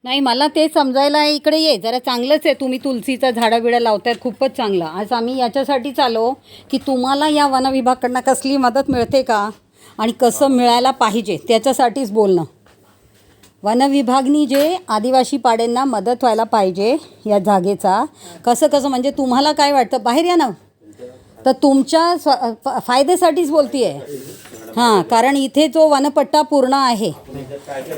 नाही, मला ते समजायला इकडे ये जरा. चांगलंच आहे, तुम्ही तुलसीचं झाडं बिडं लावतायत, खूपच चांगलं. आज आम्ही याच्यासाठीच आलो की तुम्हाला या वनविभागाकडनं कसली मदत मिळते का आणि कसं मिळायला पाहिजे त्याच्यासाठीच बोलणं. वनविभागनी जे आदिवासी पाड्यांना मदत व्हायला पाहिजे या जागेचा, कसं कसं म्हणजे तुम्हाला काय वाटतं, बाहेर या ना. तर तुमच्या फायद्यासाठीच बोलती आहे. हां, कारण इथे जो वनपट्टा पूर्ण आहे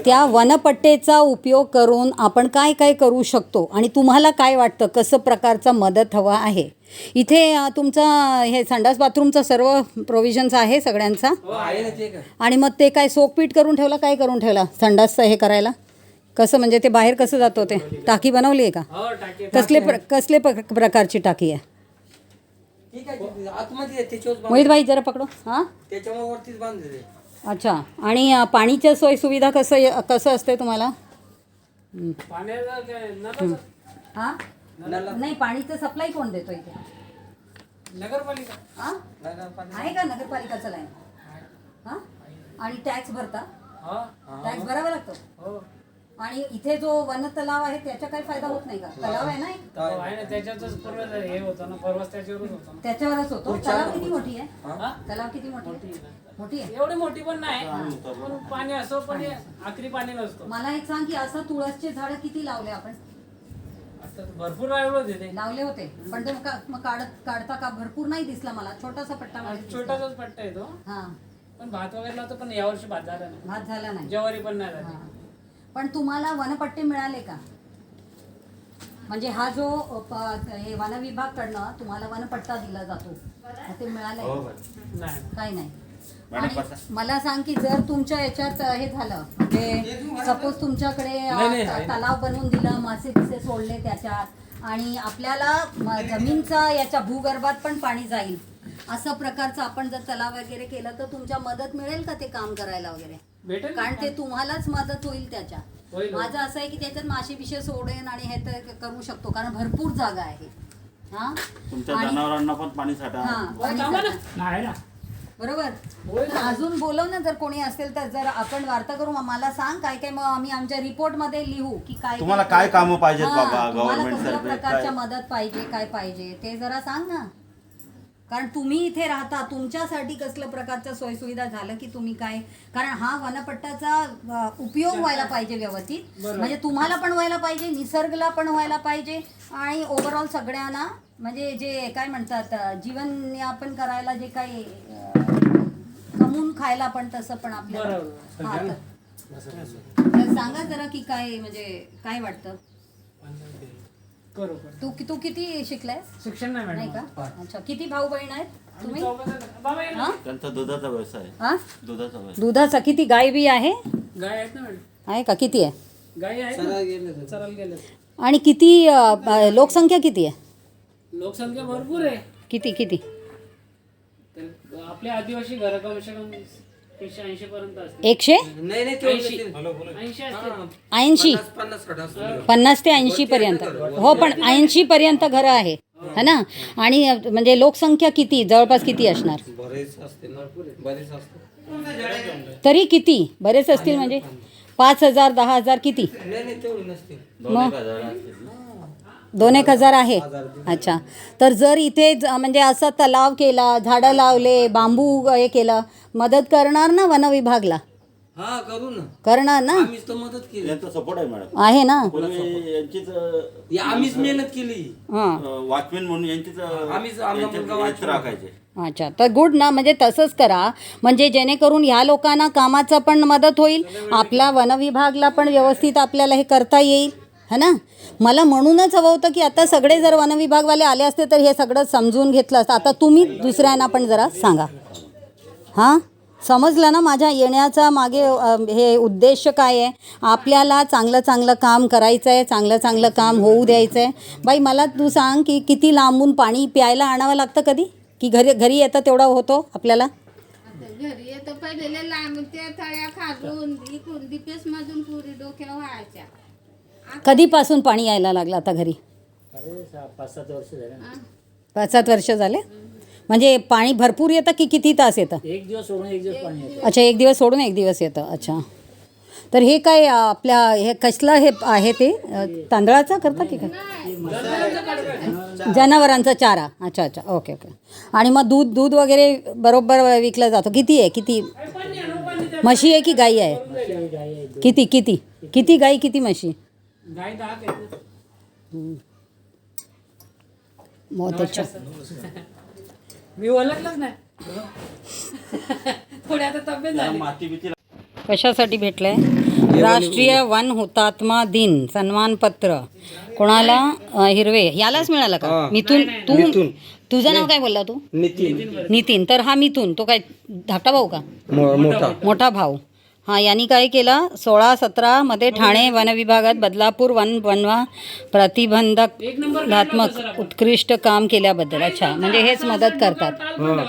त्या वनपट्टेचा उपयोग करून आपण काय काय करू शकतो आणि तुम्हाला काय वाटतं कसं प्रकारचा मदत हवा आहे. इथे तुमचा हे संडास बाथरूमचा सर्व प्रोव्हिजन्स आहे सगळ्यांचा. आणि मग ते काय सोकपीट करून ठेवला, काय करून ठेवला संडासचं हे करायला, कसं म्हणजे ते बाहेर कसं जातो, ते टाकी बनवली आहे का? कसले प्रकारची टाकी आहे? मोहित भाई जरा पकडो. हां, त्याच्यावरतीच बांधले. अच्छा. आणि पाणीच्या सोय सुविधा कसं असते तुम्हाला? हां, नाही, पाणीचं सप्लाय कोण देतो इथे? नगरपालिका. हां, आहे का नगरपालिकाचं लाईन? हां, आणि टॅक्स भरता? टॅक्स भरावा लागतो. आणि इथे जो वन तलाव आहे त्याचा काही फायदा होत नाही का? तलाव आहे ना एक, त्याच्यावरच होतो. तलाव किती मोठी आहे? तलाव किती मोठी आहे? एवढी मोठी पण नाही, पण पाणी असो, पण आखरी पाणी नसतो. मला एक सांग की असं तुळसचे झाड किती लावले आपण? भरपूर लावले होते, पण ते मग काढता का? भरपूर नाही दिसला मला, छोटासा पट्टा. छोटासाच पट्टा येतो. हां, पण भात वगैरे लावतो, पण यावर्षी भात झाला नाही. ज्वारी पण नाही झाली. पण तुम्हाला वनपट्टे मिळाले का? म्हणजे हा जो हे वनविभागाकडनं तुम्हाला वनपट्टा दिला जातो ते मिळालंय? काही नाही. आणि मला सांग की जर तुमच्या याच्यात हे झालं, म्हणजे सपोज तुमच्याकडे तलाव बनवून दिला, मासे पिसे सोडले त्याच्यात, आणि आपल्याला जमीनचा याच्या भूगर्भात पण पाणी जाईल, असं प्रकारचं आपण जर तलाव वगैरे केलं तर तुमच्या मदत मिळेल का ते काम करायला वगैरे? कारण ते तुम्हालाच मदत होईल त्याच्या. माझं असं आहे की त्याच्यात मासे बिशे सोडेन आणि हे तर करू शकतो, कारण भरपूर जागा आहे. हां, तुमच्या जनावरांना पण पाणी साठा. हां, बरोबर. अजून बोलव ना जर कोणी असेल तर, जर आपण वार्ता करू, मला सांग काय काय, मग आम्ही आमच्या रिपोर्ट मध्ये लिहू की काय तुम्हाला काय कामं पाहिजेत बाबा गव्हर्नमेंट कुठल्या प्रकारच्या मदत पाहिजे, काय पाहिजे ते जरा सांग ना. कारण तुम्ही इथे राहता, तुमच्यासाठी कसल्या प्रकारच्या सोयीसुविधा झालं की तुम्ही काय, कारण हा वनपट्टाचा उपयोग व्हायला पाहिजे व्यवस्थित, म्हणजे तुम्हाला पण व्हायला पाहिजे, निसर्गाला पण व्हायला पाहिजे, आणि ओव्हरऑल सगळ्यांना म्हणजे जे काय म्हणतात जीवन यापन करायला जे काही कमवून खायला पण तसं पण आपल्याला. हां, तर सांगा जरा की काय म्हणजे काय वाटतं. तू किती शिकलाय? शिक्षण नाही का? अच्छा. किती भाऊ बहीण आहेत तुम्ही? त्यांचा दुधाचा व्यवसाय. हां, दुधाचा किती गाय बी आहे? गाय आहेत ना मॅडम. आहे का? किती आहे? गाय आहेत, चरायला गेले. आणि किती लोकसंख्या किती आहे? लोकसंख्या भरपूर आहे. किती? आपले आदिवासी घर कम से कम 180 पर्यंत असते. 100? नाही 80? 50 ते 80 पर्यंत. हो, पण 80 पर्यंत घरं आहे है ना. आणि म्हणजे लोकसंख्या किती जवळपास किती असणार? तरी किती बरेच असतील, म्हणजे 5,000 10,000 किती? मग 2,000 आहे. अच्छा. तर जर इथे म्हणजे असं तलाव केला, झाडं लावले, बांबू हे केलं, मदत करणार ना वनविभागला? हां, करू ना. करणार ना? आम्हीच तर मदत केली. यांचा सपोर्ट आहे मॅडम. आहे ना? यांचीच आम्हीच मेहनत केली. वॉचमॅन म्हणून यांचीच राखायचे. अच्छा. तर गुड ना, म्हणजे तसंच करा, म्हणजे जेणेकरून ह्या लोकांना कामाचा पण मदत होईल, आपल्या वनविभागला पण व्यवस्थित आपल्याला हे करता येईल है ना. मला म्हणूनच हवं होतं की आता सगळे जर वनविभागवाले आले असते तर हे सगळं समजून घेतलं असतं. आता तुम्ही दुसऱ्यांना पण जरा सांगा. हां, समजलं ना माझ्या येण्याचा मागे हे उद्देश काय आहे? आपल्याला चांगलं काम करायचं आहे, चांगलं काम होऊ द्यायचं आहे. बाई मला तू सांग की किती लांबून पाणी प्यायला आणावं लागतं कधी, की घरी येतं तेवढा होतो आपल्याला? घरी येतं पहिले लांब त्या थळ्या खाजून इकडून दिपेस मधून पुरी डोक्या व्हायच्या. कधीपासून पाणी यायला लागलं आता घरी? 5-7 वर्ष झाले. 5-7 वर्ष झाले. म्हणजे पाणी भरपूर येतं की किती तास येतं? एक दिवस सोडून एक दिवस पाणी येतं. अच्छा, एक दिवस सोडून एक दिवस येतं. अच्छा. तर हे काय आपल्या हे कसलं हे आहे ते तांदळाचा करता की काय? जनावरांचा चारा. अच्छा अच्छा, ओके ओके. आणि मग दूध वगैरे बरोबर विकलं जातं. किती आहे? किती म्हशी आहे की गाई आहे? किती किती किती गाई किती म्हशी? गाय 10 आहेत. बहुत अच्छा. मी ओळखलंच नाही. थोडी आता तब्येत झाली. माती बिती कशासाठी भेटलंय? राष्ट्रीय वन हुतात्मा दिन सन्मानपत्र. कोणाला? हिरवे यालाच मिळालं का? मिथून. तुझं नाव काय बोलला तू? नितीन. तर हा मिथून तो काय धाकटा भाऊ का? मोठा भाऊ. हां, यांनी काय केलं? 16-17 मध्ये ठाणे वनविभागात बदलापूर वनवा प्रतिबंधात्मक उत्कृष्ट काम केल्याबद्दल. अच्छा, म्हणजे हेच मदत करतात.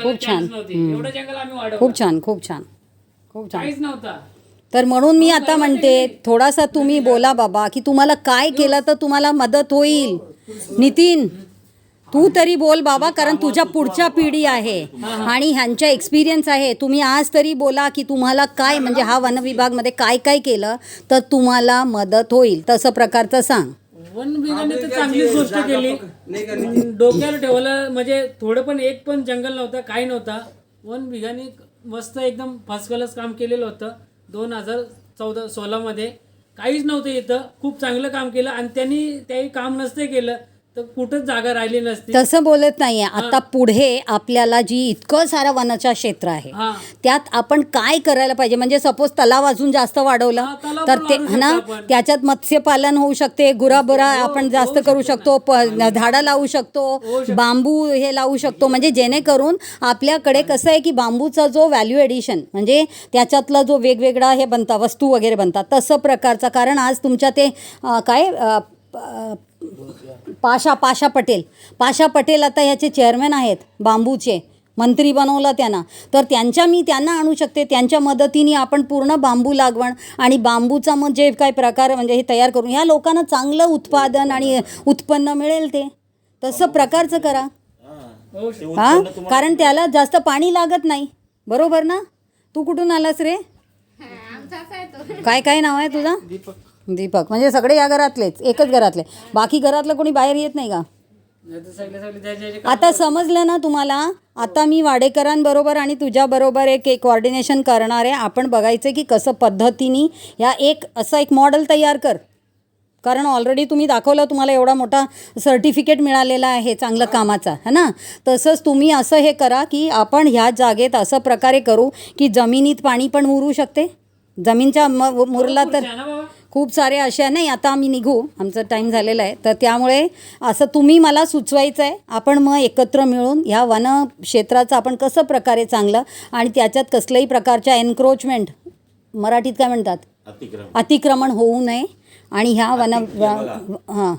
खूप छान. एवढं जंगल आम्ही वाढवलं. खूप छान खूप छान खूप छान. काहीच नव्हता. तर म्हणून मी आता म्हणते थोडासा तुम्ही बोला बाबा की तुम्हाला काय केलं तर तुम्हाला मदत होईल. नितीन, तू तरी बोल बाबा, कारण तुझ्या पुढच्या पिढी आहे आणि ह्यांच्या एक्सपिरियन्स आहे. तुम्ही आज तरी बोला की तुम्हाला काय, म्हणजे हा वनविभागमध्ये काय काय केलं तर तुम्हाला मदत होईल, तसं प्रकारचं सांग. वन विभागाने तर चांगलीच गोष्ट केली. डोक्यावर ठेवलं, म्हणजे थोडं पण एक पण जंगल नव्हतं, काही नव्हता. वन विभागाने मस्त एकदम फर्स्ट क्लास काम केलेलं होतं. 2016 मध्ये काहीच नव्हतं इथं. खूप चांगलं काम केलं आणि त्यांनी त्याही काम नसते केलं तर कुठंच जागा राहिली नसती. तसं बोलत नाहीये. आता पुढे आपल्याला जी इतकं सारं वनाचं क्षेत्र आहे त्यात आपण काय करायला पाहिजे? म्हणजे सपोज तलाव अजून जास्त वाढवलं तर ते ना, त्याच्यात मत्स्यपालन होऊ शकते, गुराबुरा आपण जास्त करू शकतो, झाडं लावू शकतो, बांबू हे लावू शकतो. म्हणजे जेणेकरून आपल्याकडे कसं आहे की बांबूचा जो व्हॅल्यू एडिशन, म्हणजे त्याच्यातला जो वेगवेगळा हे बनतात वस्तू वगैरे बनतात तसं प्रकारचा. कारण आज तुमच्या ते काय पाशा पटेल आता ह्याचे चेअरमॅन आहेत, बांबूचे मंत्री बनवलं त्यांना. तर त्यांना आणू शकते. त्यांच्या मदतीने आपण पूर्ण बांबू लागवण आणि बांबूचा मग जे काही प्रकार म्हणजे हे तयार करून ह्या लोकांना चांगलं उत्पादन आणि उत्पन्न मिळेल. ते तसं प्रकारचं करा. हां, कारण त्याला जास्त पाणी लागत नाही. बरोबर ना? तू कुठून आलास रे? काय नाव आहे तुझं? दीपक. म्हणजे सगळे या घरातलेच, एकच घरातले, बाकी घरातलं कोणी बाहेर येत नाही का? आता समजलं ना तुम्हाला? आता मी वाडेकरांबरोबर आणि तुझ्याबरोबर एक कोऑर्डिनेशन करणार आहे. आपण बघायचं की कसं पद्धतीने या असं एक मॉडेल तयार कर. कारण ऑलरेडी तुम्ही दाखवलं, तुम्हाला एवढा मोठा सर्टिफिकेट मिळालेला आहे चांगलं कामाचा, है ना? तसंच तुम्ही असं हे करा की आपण ह्या जागेत असं प्रकारे करू की जमिनीत पाणी पण मुरू शकते. जमीनच्या मुरला तर खूप सारे अशा नाही. आता आम्ही निघू, आमचा टाईम झालेला आहे. तर त्यामुळे असं तुम्ही मला सुचवायचं आहे. आपण मग एकत्र मिळून ह्या वन क्षेत्राचं आपण कसं प्रकारे चांगलं आणि त्याच्यात कसल्याही प्रकारच्या एन्क्रोचमेंट, मराठीत काय म्हणतात, अतिक्रमण होऊ नये. आणि ह्या वन हां,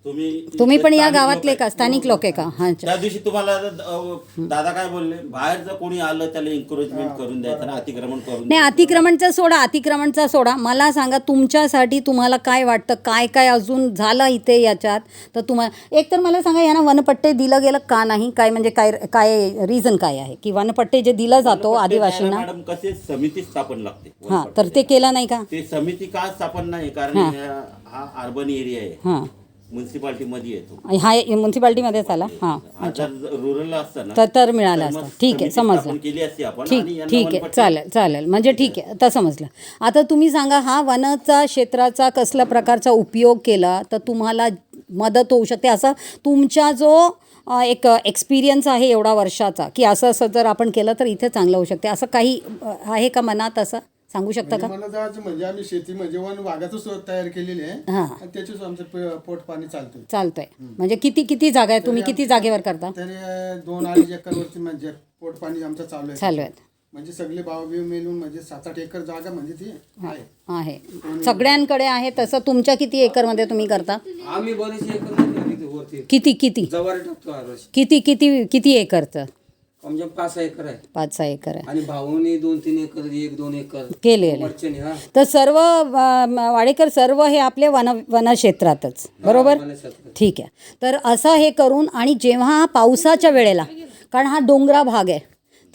तुम्ही पण या गावातले का, स्थानिक लोक आहे का? हां. त्या दिवशी तुम्हाला दादा काय बोलले, बाहेर जर कोणी आलं त्याला एन्करेजमेंट करून द्यायचं ना, अतिक्रमण करून नाही. अतिक्रमणचा सोडा. मला सांगा तुमच्यासाठी तुम्हाला काय वाटतं, काय अजून झालं इथे याच्यात? तर तुम्हाला एक तर मला सांगा, यांना वनपट्टे दिलं गेलं का नाही? काय म्हणजे काय रिझन काय आहे की वनपट्टे जे दिलं जातो आदिवासींना? मॅडम कसे समिती स्थापन लागते. हां, तर ते केलं नाही का? ते समिती का स्थापन नाही? कारण हा अर्बन एरिया आहे. हां, म्युन्सिपाल्टीमध्ये येतो. हा म्युन्सिपाल्टीमध्येच आला. हां, अच्छा. रुरल असतं तर मिळालं असतं. ठीक आहे, समजलं. ठीक आहे, चालेल. म्हणजे ठीक आहे, आता समजलं. आता तुम्ही सांगा, हा वनाचा क्षेत्राचा कसल्या प्रकारचा उपयोग केला तर तुम्हाला मदत होऊ शकते? असं तुमचा जो एक एक्सपिरियन्स आहे एवढा वर्षाचा की असं जर आपण केलं तर इथे चांगलं होऊ शकते, असं काही आहे का मनात? असं सांगू शकता का? मला जायचं म्हणजे आम्ही शेती म्हणजे वन वाघाचं तयार केलेली आहे आणि त्याच्याच आमचं पोट पाणी चालतंय. म्हणजे किती जागा आहे? तुम्ही किती जागेवर करता? तरी 2-2.5 एकरवरती म्हणजे पोट पाणी आमचं चालू आहे. म्हणजे सगळे भाव बिव मिळून म्हणजे 7-8 एकर जागा म्हणजे ती आहे. सगळ्यांकडे आहे तसं. तुमच्या किती एकरमध्ये तुम्ही करता? आम्ही बरेचसे एकर. किती एकरचं? 5-6 एकर आहे. 5-6 एकर आहे. आणि भाऊनी 2-3 एकर, 1-2 एकर केलेले. तर सर्व वाडेकर सर्व हे आपले वनक्षेत्रातच, बरोबर? ठीक आहे. तर असं हे करून, आणि जेव्हा पावसाच्या वेळेला, कारण हा डोंगरा भाग आहे,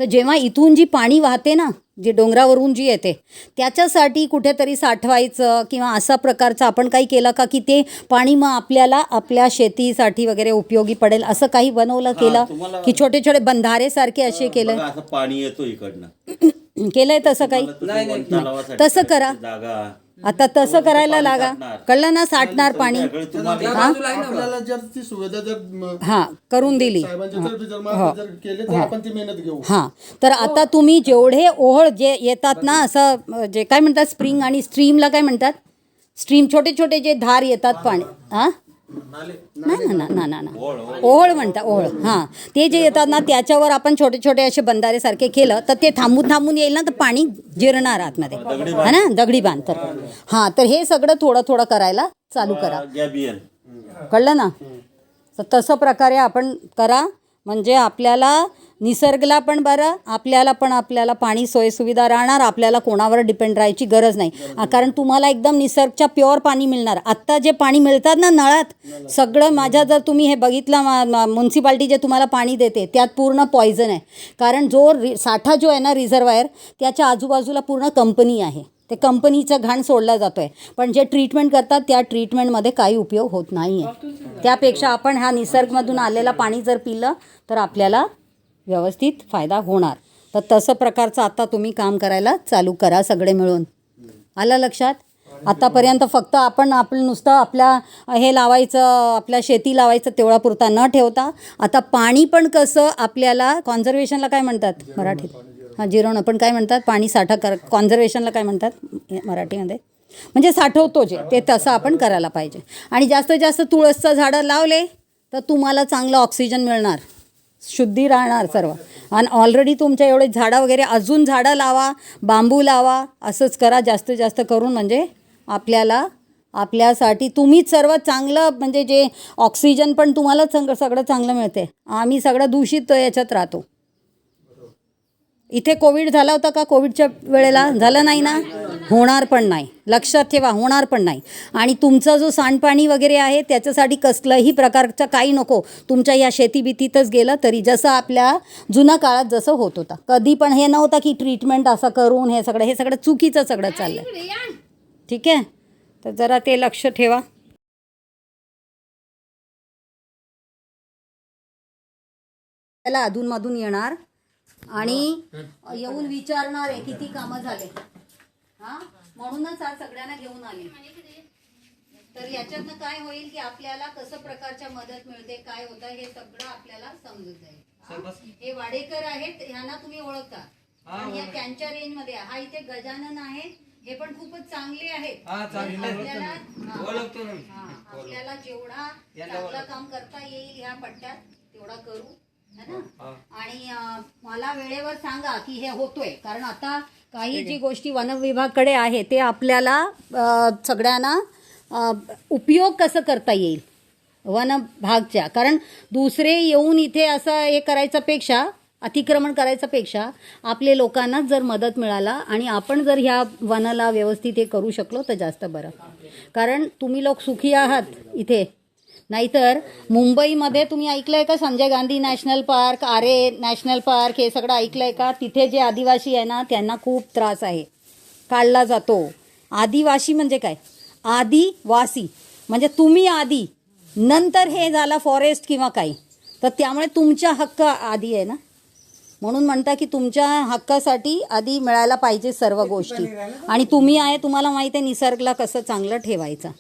तर जेव्हा इथून जी पाणी वाहते ना जी डोंगरावरून जी येते त्याच्यासाठी कुठेतरी साठवायचं किंवा असा प्रकारचं आपण काही केलं का की ते पाणी मग आपल्याला आपल्या शेतीसाठी वगैरे उपयोगी पडेल असं काही बनवलं केलं तुम्हाला- की छोटे छोटे बंधारे सारखे असे केलं बघा, असं पाणी येतो इकडनं केलंय तसं काही तलावासाठी तसं करा जागा आता तसं करायला लागा कळलं ना साठणार पाणी सगळे तुम्हाला आपल्याला जर ती सुविधा जर हां करून दिली साहेबांच्या तर्फे जर मार्ग जर केले तर आपण ती मेहनत घेऊ. हां तर आता तुम्ही जेवढे ओहळ जे येतात ना असं जे काय म्हणतात स्प्रिंग आणि स्ट्रीमला काय म्हणतात स्ट्रीम छोटे छोटे जे धार येतात पाणी हां ना ओहळ म्हणतात ओहळ हां ते जे येतात ना त्याच्यावर आपण छोटे छोटे असे बंधारेसारखे केलं तर ते थांबून थांबून येईल ना तर पाणी जिरणार आतमध्ये है ना दगडी बांध तर हां तर हे सगळं थोडं थोडं करायला चालू करा गॅबियन कळलं ना तर तसं प्रकारे आपण करा म्हणजे आपल्याला निसर्गला पण बरं आपल्याला पाणी सोयीसुविधा राहणार आपल्याला कोणावर डिपेंड राहायची गरज नाही कारण तुम्हाला एकदम निसर्गच्या प्युअर पाणी मिळणार आत्ता जे पाणी मिळतात ना नळात सगळं माझ्या जर तुम्ही हे बघितलं म्युन्सिपाल्टी जे तुम्हाला पाणी देते त्यात पूर्ण पॉयझन आहे कारण जो साठा जो आहे ना रिझर्वायर त्याच्या आजूबाजूला पूर्ण कंपनी आहे ते कंपनीचं घाण सोडला जातो आहे पण जे ट्रीटमेंट करतात त्या ट्रीटमेंटमध्ये काही उपयोग होत नाही आहे त्यापेक्षा आपण ह्या निसर्गमधून आलेला पाणी जर पिलं तर आपल्याला व्यवस्थित फायदा होणार तर तसं प्रकारचं आता तुम्ही काम करायला चालू करा सगळे मिळून आलं लक्षात आतापर्यंत फक्त आपण नुसतं आपल्या हे लावायचं आपल्या शेती लावायचं तेवढा पुरता न ठेवता आता पाणी पण कसं आपल्याला कॉन्झर्वेशनला काय म्हणतात मराठीत हां जिरवणं पण काय म्हणतात पाणी साठा कॉन्झर्वेशनला काय म्हणतात मराठीमध्ये म्हणजे साठवतो जे ते तसं आपण करायला पाहिजे आणि जास्तीत जास्त तुळसचं झाडं लावले तर तुम्हाला चांगलं ऑक्सिजन मिळणार शुद्धी राहणार सर्व आणि ऑलरेडी तुमच्या एवढे झाडं वगैरे अजून झाडं लावा बांबू लावा असंच करा जास्तीत जास्त करून म्हणजे आपल्यासाठी तुम्हीच सर्व चांगलं म्हणजे जे ऑक्सिजन पण तुम्हाला सगळं चांगलं मिळते आम्ही सगळं दूषित याच्यात राहतो इथे कोविड झाला होता का कोविडच्या वेळेला झालं नाही ना होणार पण नाही लक्षात ठेवा होणार पण नाही आणि तुमचा जो सांडपाणी वगैरे आहे त्याच्यासाठी कसलंही प्रकारचं काही नको तुमच्या या शेतीबितीतच गेलं तरी जसं आपल्या जुन्या काळात जसं होत होता कधी पण हे नव्हतं की ट्रीटमेंट असं करून हे सगळं चुकीचं सगळं चाललं ठीक आहे तर जरा ते लक्ष ठेवा त्याला अधूनमधून येणार आणि येऊन विचारणार आहे किती कामं झाले हां म्हणूनच आज सगळ्यांना घेऊन आले तर याच्यातनं काय होईल की आपल्याला कसं प्रकारच्या मदत मिळते काय होतं हे सगळं आपल्याला समजत जाईल हे वाडेकर आहेत ह्यांना तुम्ही ओळखता आणि या त्यांच्या रेंजमध्ये हा इथे गजानन आहे हे पण खूपच चांगले आहेत आपल्याला जेवढा चांगलं काम करता येईल ह्या पट्ट्यात तेवढा करू है ना आणि मला वेळेवर सांगा की हे होतोय कारण आता काही जी गोष्टी वन विभागाकडे आहे ते आपल्याला सगळ्यांना उपयोग कसं करता येईल वन भागच्या कारण दुसरे येऊन इथे असं हे करायच्यापेक्षा अतिक्रमण करायच्यापेक्षा आपले लोकांना जर मदत मिळाला आणि आपण जर ह्या वनाला व्यवस्थित हे करू शकलो तर जास्त बरं कारण तुम्ही लोक सुखी आहात इथे नाहीतर मुंबईमध्ये तुम्ही ऐकलंय का संजय गांधी नॅशनल पार्क आरे नॅशनल पार्क हे सगळं ऐकलंय का तिथे जे आदिवासी आहे ना त्यांना खूप त्रास आहे काढला जातो आदिवासी म्हणजे काय आदिवासी म्हणजे तुम्ही आधी नंतर हे झालं फॉरेस्ट किंवा काही तर त्यामुळे तुमचा हक्क आधी आहे ना म्हणून म्हणता की तुमच्या हक्कासाठी आधी मिळायला पाहिजे सर्व गोष्टी आणि तुम्ही आहे तुम्हाला माहिती आहे निसर्गला कसं चांगलं ठेवायचं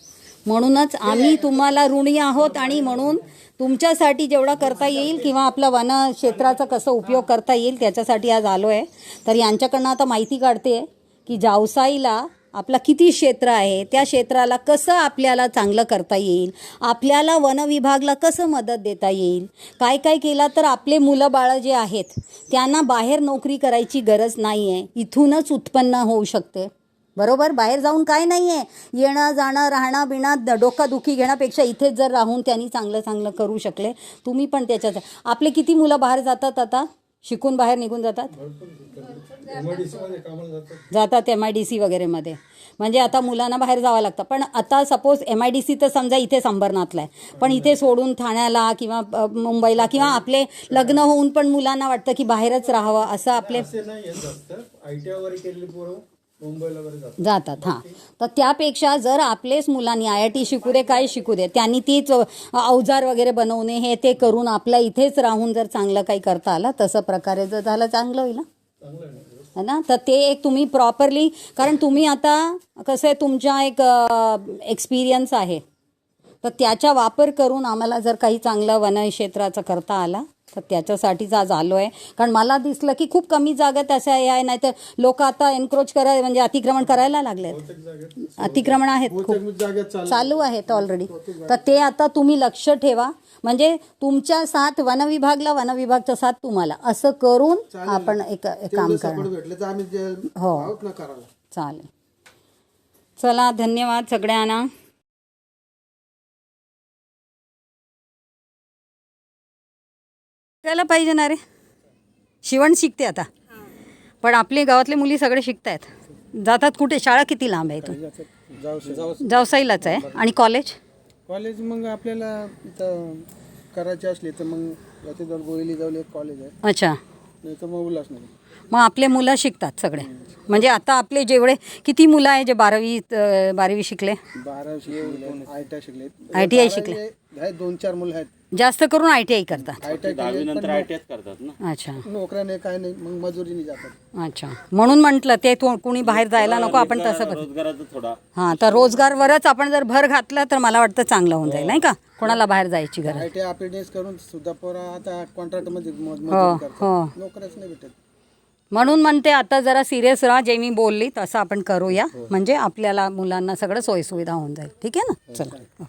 म्हणूनच आम्ही तुम्हाला ऋणी आहोत आणि म्हणून तुमच्यासाठी जेवढा करता येईल किंवा आपलं वन क्षेत्राचा कसं उपयोग करता येईल त्याच्यासाठी आज आलो आहे तर यांच्याकडनं आता माहिती काढते की जावसाईला आपला किती क्षेत्र आहे त्या क्षेत्राला कसं आपल्याला चांगलं करता येईल आपल्याला वन विभागाला कसं मदत देता येईल काय काय केलं तर आपले मुलं बाळं जे आहेत त्यांना बाहेर नोकरी करायची गरज नाही आहे इथूनच उत्पन्न होऊ शकते बरोबर बाहेर जाऊन काय नाही आहे येणं जाणं राहणं बिणं डोकादुखी घेण्यापेक्षा इथेच जर राहून त्यांनी चांगलं चांगलं करू शकले तुम्ही पण त्याच्यात आपले किती मुलं बाहेर जातात आता शिकून बाहेर निघून जातात जातात MIDC वगैरेमध्ये. म्हणजे आता मुलांना बाहेर जावं लागतं. पण आता सपोज MIDC तर समजा इथे अंबरनाथला आहे, पण इथे सोडून ठाण्याला किंवा मुंबईला किंवा आपले लग्न होऊन पण मुलांना वाटतं की बाहेरच राहावं असं आपले जातात. हां, तर त्यापेक्षा जर आपलेच मुलांनी IIT शिकू दे काय शिकू दे, त्यांनी तीच अवजार वगैरे बनवणे हे ते करून आपल्या इथेच राहून जर चांगलं काही करता आलं तसं प्रकारे जर झालं चांगलं होईल है ना. तर ते एक तुम्ही प्रॉपरली, कारण तुम्ही आता कसं आहे तुमच्या एक एक्सपिरियन्स आहे, तर त्याचा वापर करून आम्हाला जर काही चांगलं वनक्षेत्राचं करता आला तर त्याच्यासाठीच आज आलो आहे. कारण मला दिसलं की खूप कमी जागा तसं आहे, नाही तर लोक आता एन्क्रोच करायला म्हणजे अतिक्रमण करायला लागलेत. अतिक्रमण आहेत खूप चालू आहेत ऑलरेडी. तर ते आता तुम्ही लक्ष ठेवा, म्हणजे तुमच्या साथ वनविभागला, वनविभागचा साथ तुम्हाला, असं करून आपण एक काम करणार. हो चालेल. चला, धन्यवाद सगळ्यांना. शिकायला पाहिजे ना रे. शिवण शिकते आता, पण आपली गावातली मुली सगळे शिकतायत. जातात कुठे? शाळा किती लांब आहे इथून? जावसाईलाच आहे. आणि कॉलेज मग आपल्याला इथं करायचे असले तर मग याचे गोयली जाऊन एक कॉलेज आहे. अच्छा, नाही तर मग उल्हासनगर. मग आपले मुलं शिकतात सगळे. म्हणजे आता आपले जेवढे किती मुलं आहे जे 12वी शिकले, 12 ITI शिकले, ITI शिकले, 2-4 मुलं आहेत. जास्त करून ITI करतात. दहावी नंतर ITI करतात ना. अच्छा नोकऱ्याने काय नाही, मग मजुरीने जातात. अच्छा, म्हणून म्हटलं ते कुणी बाहेर जायला नको, आपण तसं रोजगाराचा थोडा हां, तर रोजगारवरच आपण जर भर घातला तर मला वाटतं चांगलं होऊन जाईल, नाही का? कोणाला बाहेर जायची गरज. ITI अपेंडिक्स करून सुद्धा पोरा आता कॉन्ट्रॅक्टमध्ये हो. नोकऱ्याच नाही भेटत. म्हणून म्हणते आता जरा सिरियस राहा, जे मी बोलली तसं आपण करूया, म्हणजे आपल्याला मुलांना सगळं सोयीसुविधा होऊन जाईल. ठीक आहे ना? चला.